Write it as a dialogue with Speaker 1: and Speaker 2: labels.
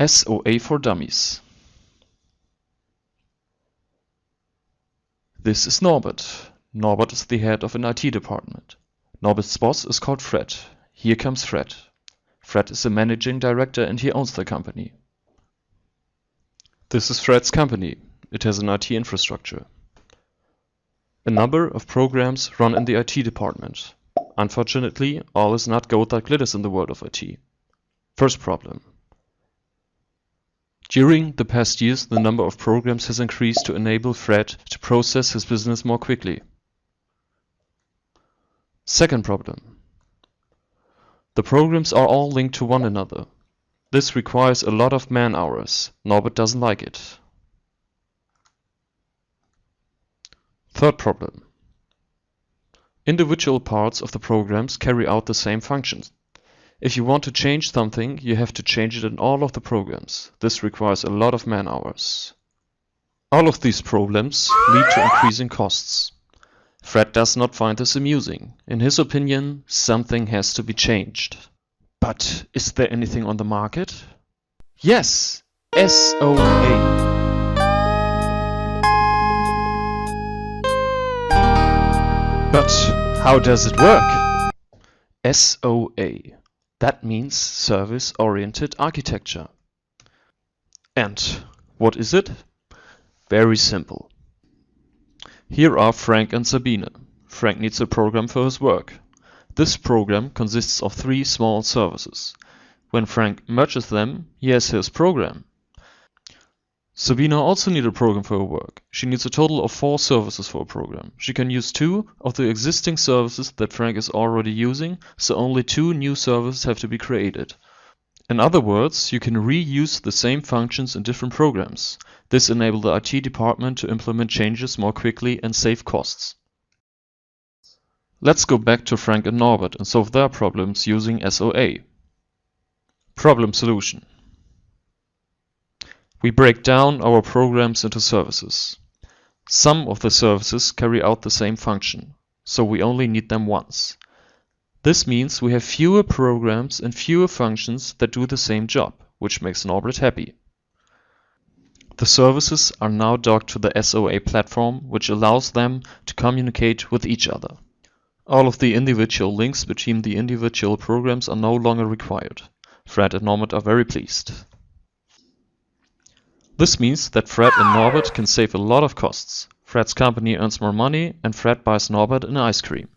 Speaker 1: SOA for Dummies. This is Norbert. Norbert is the head of an IT department. Norbert's boss is called Fred. Here comes Fred. Fred is the managing director and he owns the company. This is Fred's company. It has an IT infrastructure. A number of programs run in the IT department. Unfortunately, all is not gold that glitters in the world of IT. First problem. During the past years, the number of programs has increased to enable Fred to process his business more quickly. Second problem. The programs are all linked to one another. This requires a lot of man-hours. Norbert doesn't like it. Third problem. Individual parts of the programs carry out the same functions. If you want to change something, you have to change it in all of the programs. This requires a lot of man-hours. All of these problems lead to increasing costs. Fred does not find this amusing. In his opinion, something has to be changed. But is there anything on the market? Yes! SOA. But how does it work? SOA. That means Service-Oriented Architecture. And what is it? Very simple. Here are Frank and Sabine. Frank needs a program for his work. This program consists of 3 small services. When Frank merges them, he has his program. Sabine also needs a program for her work. She needs a total of 4 services for a program. She can use 2 of the existing services that Frank is already using, so only 2 new services have to be created. In other words, you can reuse the same functions in different programs. This enables the IT department to implement changes more quickly and save costs. Let's go back to Frank and Norbert and solve their problems using SOA. Problem solution. We break down our programs into services. Some of the services carry out the same function, so we only need them once. This means we have fewer programs and fewer functions that do the same job, which makes Norbert happy. The services are now docked to the SOA platform, which allows them to communicate with each other. All of the individual links between the individual programs are no longer required. Fred and Norbert are very pleased. This means that Fred and Norbert can save a lot of costs. Fred's company earns more money and Fred buys Norbert an ice cream.